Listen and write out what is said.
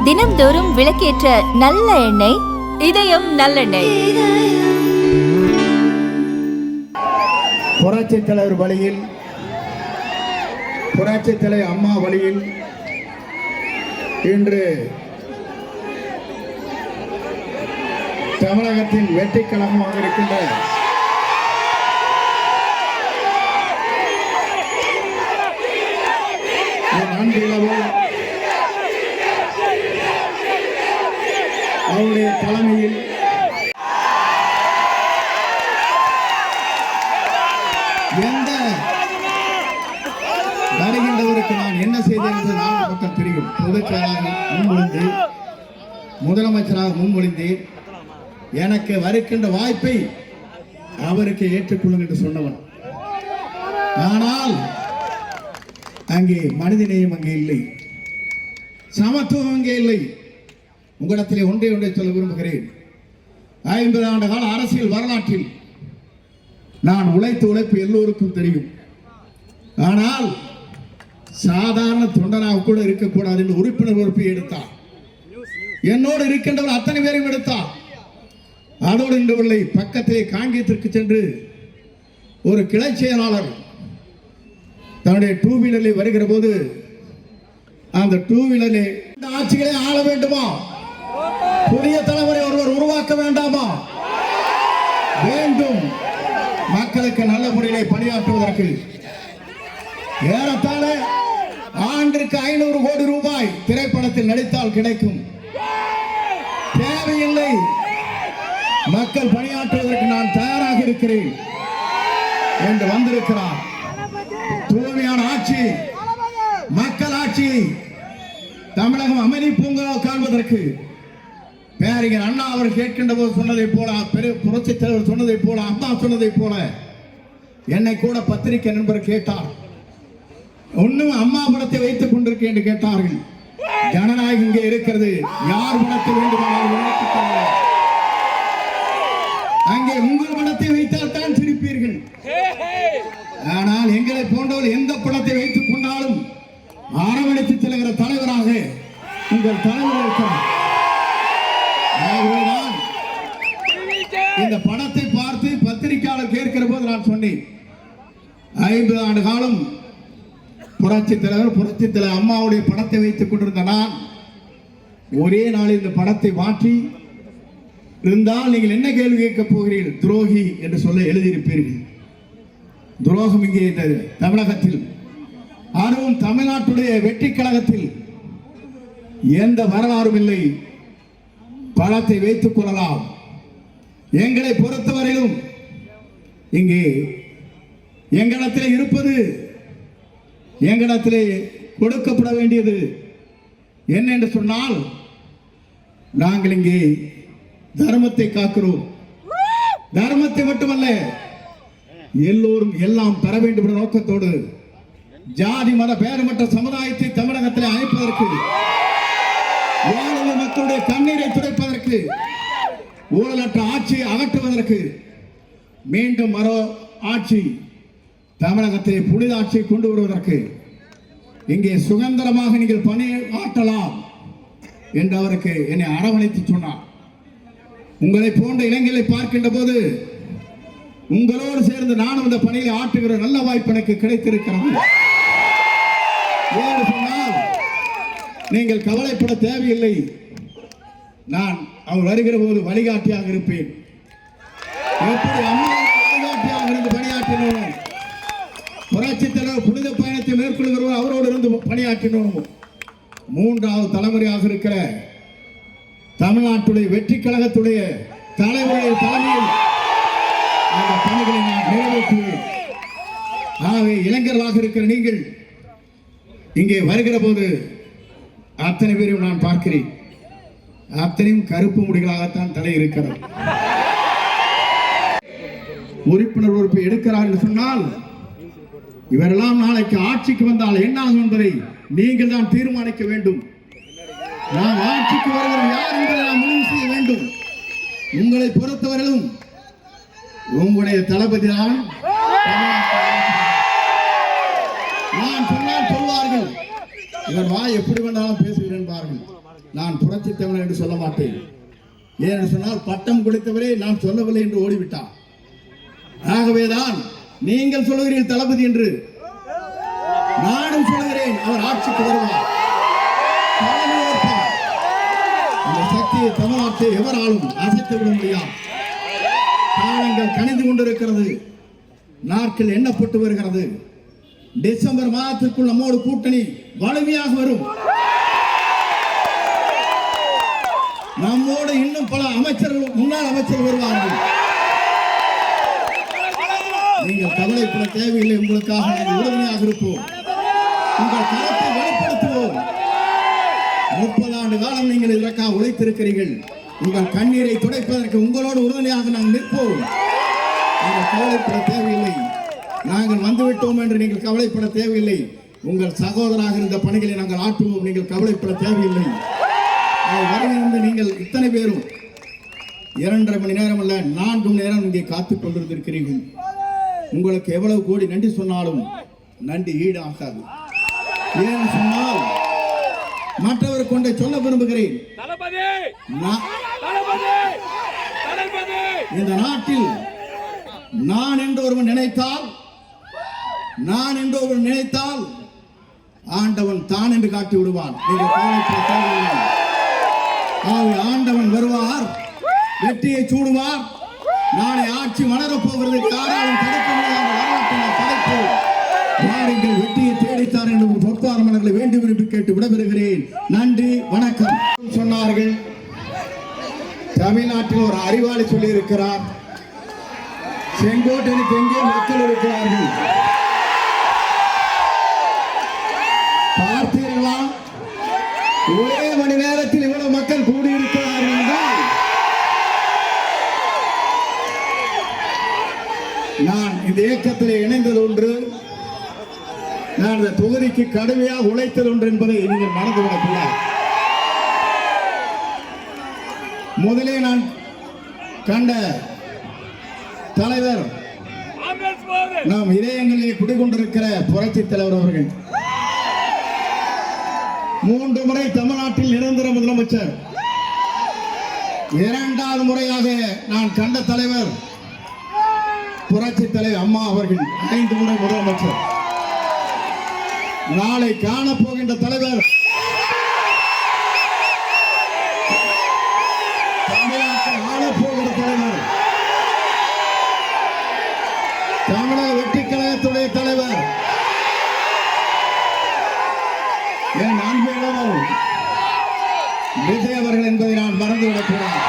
தினம்தோறும் விளக்கேற்ற நல்ல எண்ணெய் இதயம் நல்லெண்ணெய். புரட்சி தலைவர் வழியில், புரட்சி தலைவர் அம்மா வழியில் இன்று தமிழகத்தின் வெற்றி கழகமாக இருக்கின்ற அவருடைய தலைமையில் எந்த வருகின்றவருக்கு நான் என்ன செய்தேன் என்று நான்கு பக்கம் தெரியும். பொதுச் செயலாளர் முன்மொழிந்து, முதலமைச்சராக முன்மொழிந்து, எனக்கு வருகின்ற வாய்ப்பை அவருக்கு ஏற்றுக்கொள்ளுங்கள் என்று சொன்னவன். ஆனால் அங்கே மனிதநேயம் அங்கே இல்லை, சமத்துவம் அங்கே இல்லை. உங்களிடத்திலே ஒன்றை சொல்ல விரும்புகிறேன். 50 ஆண்டு கால அரசியல் வரலாற்றில் நான் உழைப்பு எல்லோருக்கும் தெரியும். ஆனால் சாதாரண தொண்டனாக கூட இருக்கக்கூடாது என்று உறுப்பினர் பொறுப்பை எடுத்தார். என்னோடு இருக்கின்றவர் அத்தனை பேரையும் எடுத்தார். அதோடு இன்றவர்களை பக்கத்திலே காங்கியத்திற்கு சென்று ஒரு கிளை செயலாளர் தன்னுடைய 2 வீலரில் வருகிற போது, அந்த 2 வீலரில் இந்த ஆட்சிகளை ஆள வேண்டுமா? புதிய தலைமுறை ஒருவர் உருவாக்க வேண்டாமா? வேண்டும். மக்களுக்கு நல்ல முறையிலே பணியாற்றுவதற்கு ஏறத்தாழ ஆண்டிற்கு 500 கோடி ரூபாய் திரைப்படத்தில் நடித்தால் கிடைக்கும். தேவையில்லை. மக்கள் பணியாற்றுவதற்கு நான் தயாராக இருக்கிறேன் என்று வந்திருக்கிறார். தூய்மையான ஆட்சி, மக்கள் ஆட்சி, தமிழகம் அமைதி பூங்கா காண்பதற்கு பேரிஞர் அண்ணா அவர் கேட்கின்ற போது சொன்னதை போல, புரட்சி தலைவர் சொன்னதை போல, அம்மா சொன்னதை போல என்னை கூட பத்திரிகை நண்பர் கேட்டார். ஒன்னும் அம்மா படத்தை வைத்துக் கொண்டிருக்கேன் என்று கேட்டார்கள். ஜனநாயகம் இங்கே இருக்கிறது. யார் படத்தை வேண்டுமானாலும் அங்கே உங்கள் படத்தை வைத்தால் தான் சிரிப்பீர்கள். ஆனால் எங்களை போன்றவர் எந்த படத்தை வைத்துக் கொண்டாலும் அரவணைத்து செல்கிற தலைவராக உங்கள் தலைவர் இருக்கிறார். இந்த படத்தை பார்த்து பத்திரிகையாளர் கேட்கிற போது நான் சொன்னேன், 50 ஆண்டு காலம் புரட்சி தலைவர் அம்மாவுடைய படத்தை வைத்துக் கொண்டிருந்த நான் ஒரே நாளில் இந்த படத்தை மாற்றி இருந்தால் நீங்கள் என்ன கேள்வி கேட்கப் போகிறீர்கள்? துரோகி என்று சொல்ல எழுதியிருப்பீர்கள். துரோகம் இங்கே இந்த தமிழகத்தில், அதுவும் தமிழ்நாட்டுடைய வெற்றி கழகத்தில் எந்த வரலாறும் இல்லை. பணத்தை வைத்துக் கொள்ளலாம். எங்களை பொறுத்தவரையிலும் இங்கே எங்களிடத்திலே இருப்பது, எங்களிடத்திலே கொடுக்கப்பட வேண்டியது என்ன என்று சொன்னால், நாங்கள் இங்கே தர்மத்தை காக்கிறோம். தர்மத்தை மட்டுமல்ல, எல்லோரும் எல்லாம் பெற வேண்டும் என்ற நோக்கத்தோடு ஜாதி மத பேரமற்ற சமுதாயத்தை தமிழகத்தில் அமைப்பதற்கு, ஏழை மக்களுடைய கண்ணீரை துடைப்பதற்கு, ஊழலற்ற ஆட்சியை அகற்றுவதற்கு, மீண்டும் மரோ ஆட்சி தமிழகத்தை புனித ஆட்சியை கொண்டு வருவதற்கு இங்கே சுதந்திரமாக நீங்கள் பணி ஆற்றலாம் என்று அவருக்கு என்னை அரவணைத்து சொன்னார். உங்களை போன்ற இளைஞர்களை பார்க்கின்ற போது உங்களோடு சேர்ந்து நானும் இந்த பணியை ஆற்றுகிற நல்ல வாய்ப்பு எனக்கு கிடைத்திருக்கிறது. ஏன்னு சொன்னால் நீங்கள் கவலைப்பட தேவையில்லை. நான் அவர் வருகிற போது வழிகாட்டியாக இருப்பேன். எப்படி அம்மாவுக்கு வழிகாட்டியாக இருந்து பணியாற்றினோம், புரட்சி தலைவர் புனித பயணத்தை மேற்கொள்கிறோம் அவரோடு இருந்து பணியாற்றினோம், 3வது தலைமுறையாக இருக்கிற தமிழ்நாட்டுடைய வெற்றி கழகத்துடைய தலைவருடைய தலைமையில் அந்த பணிகளை நான் நிறைவேற்றுவேன். ஆகவே இளைஞர்களாக இருக்கிற நீங்கள் இங்கே வருகிற போது அத்தனை பேரையும் நான் பார்க்கிறேன். அத்தனையும் கருப்பு முடிகளாகத்தான் தலை இருக்கிறது. உறுப்பினர் பொறுப்பை எடுக்கிறார் என்று சொன்னால், இவரெல்லாம் நாளைக்கு ஆட்சிக்கு வந்தால் என்ன ஆகும் என்பதை நீங்கள் தான் தீர்மானிக்க வேண்டும். நாம் ஆட்சிக்கு வருகிற யார் என்பதை நாம் முடிவு செய்ய வேண்டும். உங்களை பொறுத்தவரையிலும் உங்களுடைய தளபதி தான். நான் சொன்னால் சொல்வார்கள், இவர் வாய் எப்படி வேண்டாலும் பேசுகிறேன் பாருங்கள். நான் புரட்சி தமிழன் என்று சொல்ல மாட்டேன். ஏனென்று சொன்னால் பட்டம் கொடுத்தவரே நான் சொல்லவில்லை என்று ஓடிவிட்டார். ஆகவேதான் நீங்கள் சொல்லுகிறீர்கள் தளபதி என்று, நானும் சொல்லுகிறேன் அவர் ஆட்சிக்கு வருவார், தலைமை ஏற்பார். அந்த சக்தியை தமிழ்நாட்டை எவராலும் அசைத்து விட முடியாது. காலங்கள் கணிந்து கொண்டிருக்கிறது, நாட்கள் எண்ணப்பட்டு வருகிறது. டிசம்பர் மாதத்திற்குள் நம்மோடு கூட்டணி வலிமையாக வரும். நம்மோடு இன்னும் பல அமைச்சர்கள், முன்னாள் அமைச்சர்கள் வருவார்கள். நீங்கள் கவலைப்பட தேவையில்லை. உங்களுக்காக நாங்கள் உறுதுணையாக இருப்போம். உங்கள் கருத்தை வெளிப்படுத்துவோம். 30 ஆண்டு காலம் நீங்கள் இதற்காக உழைத்திருக்கிறீர்கள். உங்கள் கண்ணீரை துடைப்பதற்கு உங்களோடு உறுதுணையாக நாங்கள் நிற்போம். நீங்கள் கவலைப்பட தேவையில்லை. நாங்கள் வந்துவிட்டோம் என்று நீங்கள் கவலைப்பட தேவையில்லை. உங்கள் சகோதராக இருந்த பணிகளை நாங்கள் ஆற்றுவோம். நீங்கள் கவலைப்பட தேவையில்லை. வருகிறது. நீங்கள் இத்தனை பேரும் 2.5 மணி நேரம் அல்ல, 4 மணி நேரம் இங்கே காத்துக் கொண்டிருக்கிறீர்கள். உங்களுக்கு எவ்வளவு கோடி நன்றி சொன்னாலும் நன்றி ஈடாகாது. ஏன்னு சொன்னால் மற்றவர் கொண்டே சொல்ல விரும்புகிறேன். இந்த நாட்டில் நான் என்று ஒருவன் நினைத்தால் ஆண்டவன் தான் என்று காட்டி விடுவான். நீங்கள் கவலைப்பட தேவையில்லை. ஆண்டவன் வருவார், வெற்றியை சூடுவார். நாளை ஆட்சி வளரப் போகிறது. யாராலும் தடுக்க முடியாத வரலாற்றை படைப்போம். வாருங்கள், வெற்றியை தேடித்தார் என்று பொற்பார் மன்னர்களை வேண்டி விரும்பி கேட்டு விடைபெறுகிறேன். நன்றி, வணக்கம். சொன்னார்கள், தமிழ்நாட்டில் ஒரு அறிவாளி சொல்லி இருக்கிறார், செங்கோட்டைக்கு எங்கே மக்கள் இருக்கிறார்கள் பார்த்தீர்களா? ஒரே மணி நேரத்தில் இவ்வளவு மக்கள் கூடியிருக்கிறார்கள் என்றால் நான் இந்த இயக்கத்தில் இணைந்தது ஒன்று, நான் இந்த தொகுதிக்கு கடுமையாக உழைத்தது ஒன்று என்பதை நீங்கள் மறந்துவிடக்கூடாது. முதலே நான் கண்ட தலைவர், நாம் இதயங்களிலே குடிகொண்டிருக்கிற புரட்சி தலைவர் அவர்கள் 3 முறை தமிழ்நாட்டில் நிரந்தர முதலமைச்சர். 2வது முறையாக நான் கண்ட தலைவர் புரட்சி தலைவர் அம்மா அவர்கள் 5 முறை முதலமைச்சர். நாளை காணப்போகின்ற தலைவர் தமிழ்நாட்டை ஆளப்போகிற தலைவர், தமிழக வெற்றி கழகத்துடைய தலைவர் என் அன்பு விஜய் அவர்கள் என்பதை நான் மறந்துவிடக்கூடாது.